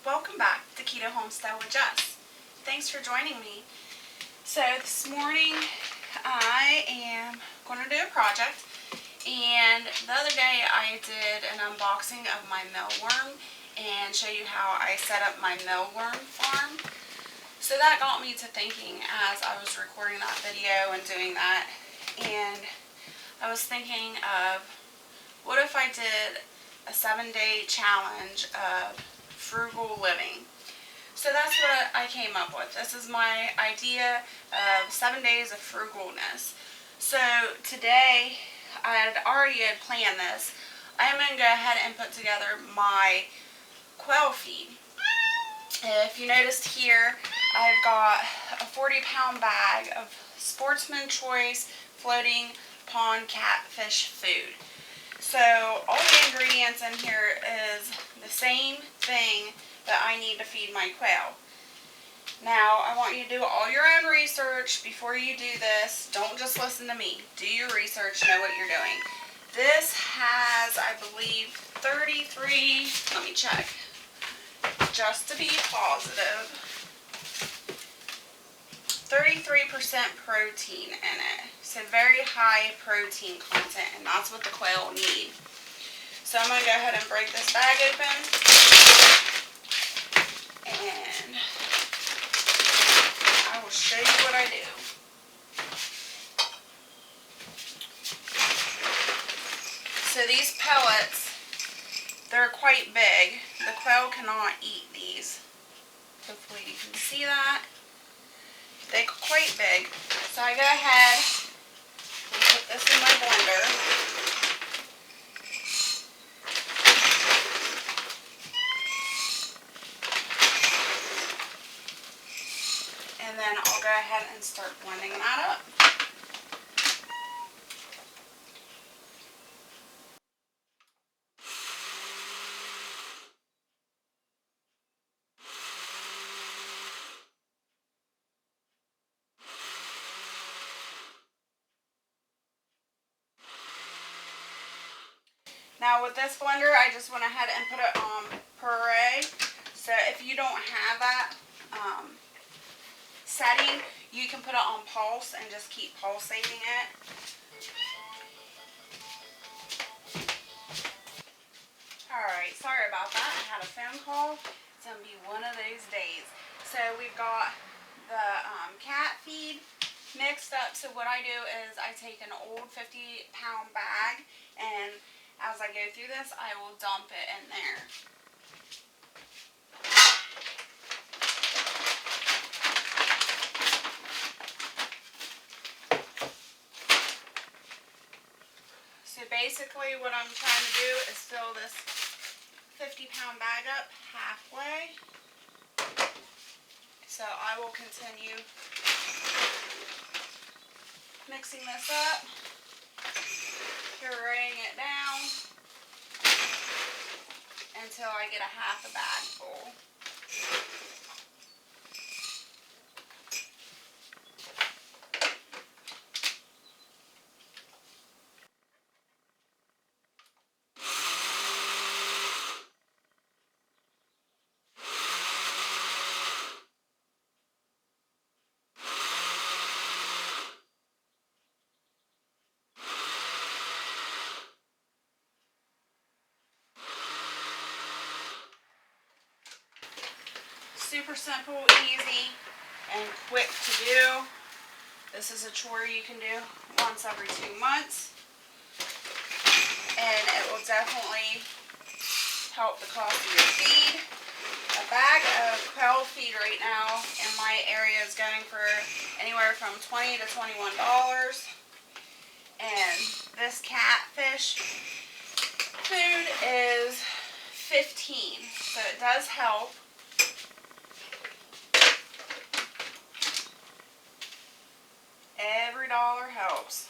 Welcome back to Keto Homestyle with Jess. Thanks for joining me. So this morning I am going to do a project, and the other day I did an unboxing of my mealworm and show you how I set up my mealworm farm. So that got me to thinking as I was recording that video and doing that, and I was thinking of what if I did a 7-day challenge of frugal living. So that's what I came up with. This is my idea of 7 days of frugalness. So today I already had planned this. I'm going to go ahead and put together my quail feed. If you noticed here, I've got a 40-pound bag of Sportsman Choice Floating Catfish food. So all the ingredients in here is the same thing that I need to feed my quail. Now, I want you to do all your own research before you do this. Don't just listen to me. Do your research, know what you're doing. This has, I believe, 33, let me check, just to be positive, 33% protein in it. So very high protein content, and that's what the quail need. So I'm going to go ahead and break this bag open, and I will show you what I do. So these pellets, they're quite big. The quail cannot eat these. Hopefully you can see that. They're quite big. So I go ahead and put this in my blender. And then I'll go ahead and start blending that up. Now with this blender, I just went ahead and put it on puree. So if you don't have that setting, you can put it on pulse and just keep pulsating it. Alright, sorry about that. I had a phone call. It's going to be one of those days. So we've got the cat feed mixed up. So what I do is I take an old 50-pound bag, and as I go through this, I will dump it in there. So basically what I'm trying to do is fill this 50-pound bag up halfway. So I will continue mixing this up, pureeing it down until I get a half a bag full. Super simple, easy, and quick to do. This is a chore you can do once every 2 months, and it will definitely help the cost of your feed. A bag of quail feed right now in my area is going for anywhere from $20 to $21, and this catfish food is $15, so it does help. Every dollar helps.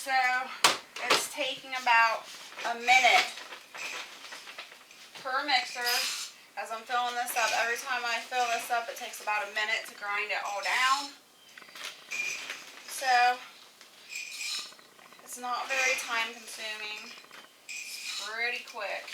So it's taking about a minute per mixer as I'm filling this up. Every time I fill this up, it takes about a minute to grind it all down. So it's not very time consuming. It's pretty quick.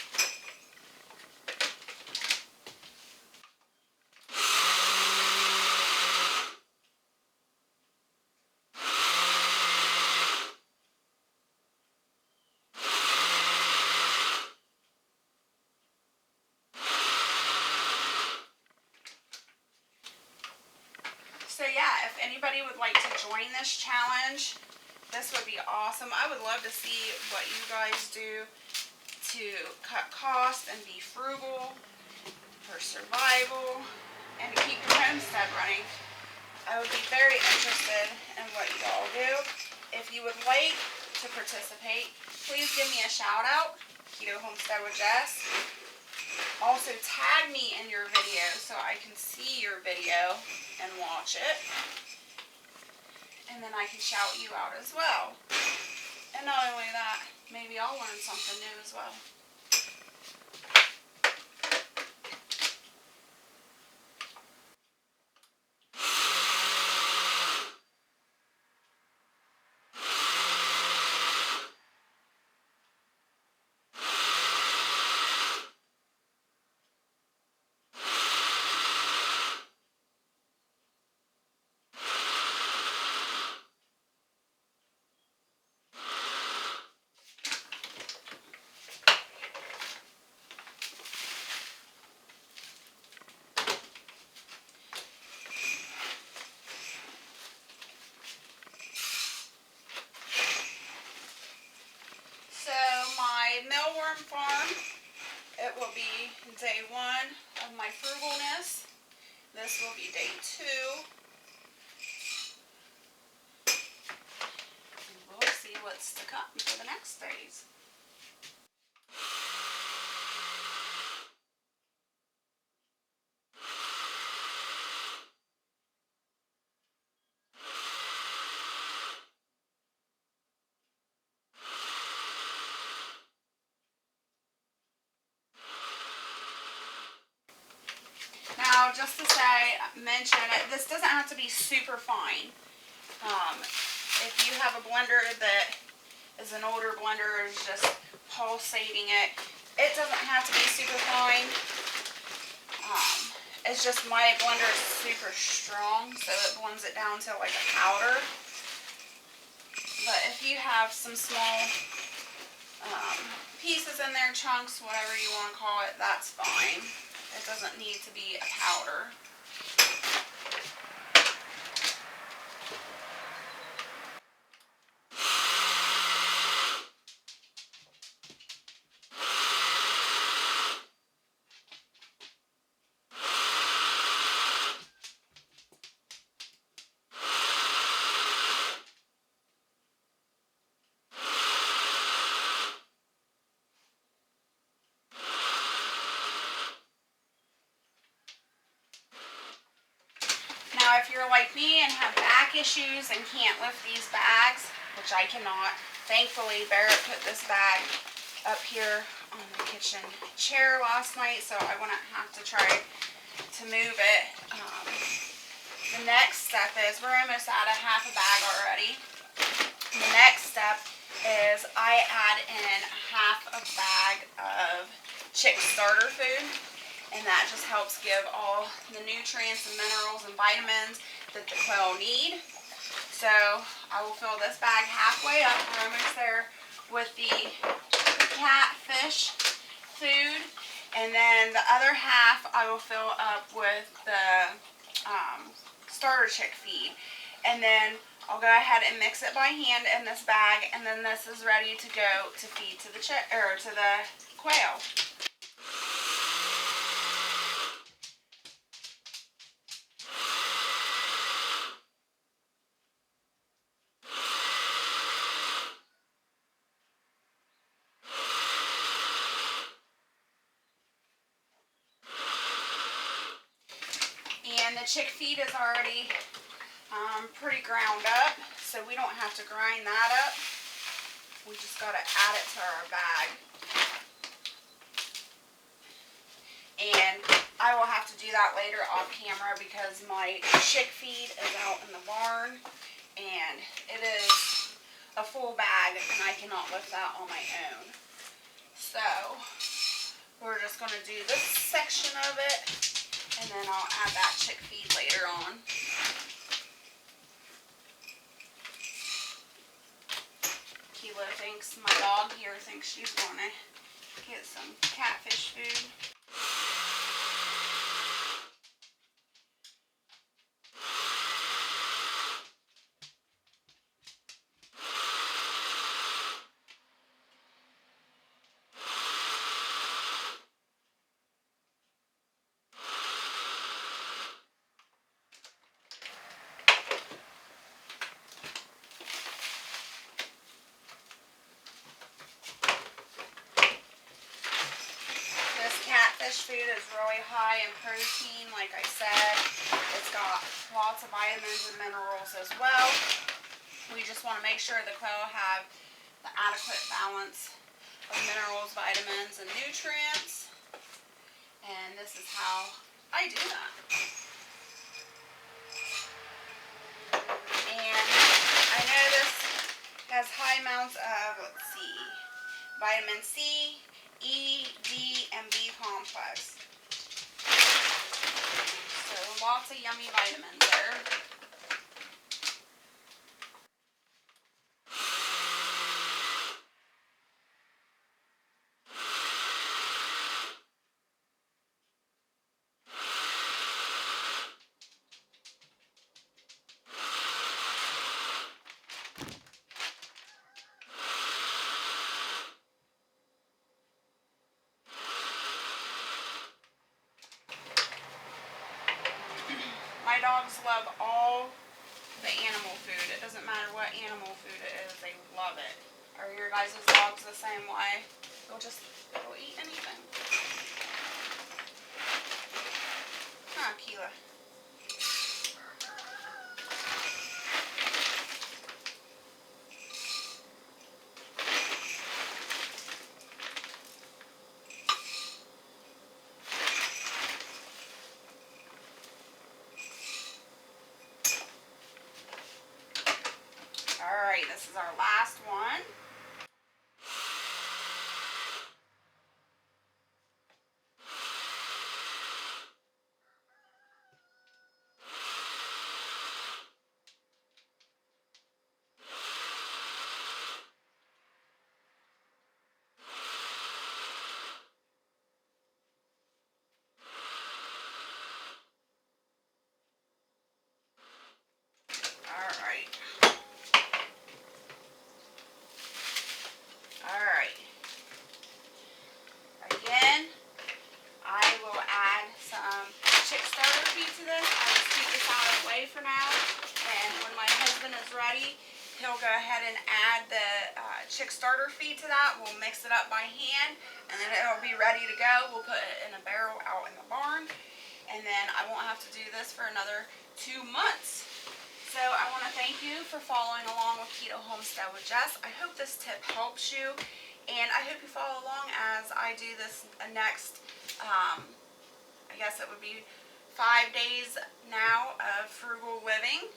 So yeah, if anybody would like to join this challenge, this would be awesome. I would love to see what you guys do to cut costs and be frugal for survival and to keep your homestead running. I would be very interested in what you all do. If you would like to participate, please give me a shout out, Keto Homestead with Jess. Also tag me in your video so I can see your video and watch it. And then I can shout you out as well. And not only that, maybe I'll learn something new as well. So my mealworm farm, it will be day 1 of my frugalness. This will be day 2. And we'll see what's to come for the next days. Now, just to mention, this doesn't have to be super fine. If you have a blender that is an older blender, is just pulsating it, it doesn't have to be super fine. It's just my blender is super strong, so it blends it down to like a powder. But if you have some small pieces in there, chunks, whatever you want to call it, that's fine. It doesn't need to be a powder. Now, if you're like me and have back issues and can't lift these bags, which I cannot, thankfully Barrett put this bag up here on the kitchen chair last night, so I wouldn't have to try to move it. The next step is, we're almost at a half a bag already. The next step is I add in half a bag of chick starter food. And that just helps give all the nutrients and minerals and vitamins that the quail need. So I will fill this bag halfway up. We're almost there with the catfish food. And then the other half I will fill up with the starter chick feed. And then I'll go ahead and mix it by hand in this bag. And then this is ready to go to feed to the quail. And the chick feed is already pretty ground up, so we don't have to grind that up. We just got to add it to our bag. And I will have to do that later off camera because my chick feed is out in the barn and it is a full bag and I cannot lift that on my own. So we're just going to do this section of it and then I'll add that chick feed later on. Keela thinks, my dog here thinks she's going to get some catfish food. Catfish food is really high in protein, like I said. It's got lots of vitamins and minerals as well. We just want to make sure the quail have the adequate balance of minerals, vitamins, and nutrients. And this is how I do that. And I know this has high amounts of, let's see, vitamin C, E, D, and B complex. So lots of yummy vitamins there. My dogs love all the animal food. It doesn't matter what animal food it is, they love it. Are your guys' dogs the same way? They'll eat anything. Huh, Keela? Alright, this is our last one. Alright. Again, I will add some chick starter feed to this. I'll just keep this out of the way for now. And when my husband is ready, he'll go ahead and add the chick starter feed to that. We'll mix it up by hand and then it'll be ready to go. We'll put it in a barrel out in the barn. And then I won't have to do this for another 2 months. So I want to thank you for following along with Keto Homestead with Jess. I hope this tip helps you, and I hope you follow along as I do this next, I guess it would be 5 days now of frugal living.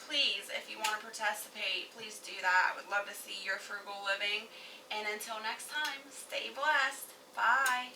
Please, if you want to participate, please do that. I would love to see your frugal living. And until next time, stay blessed. Bye.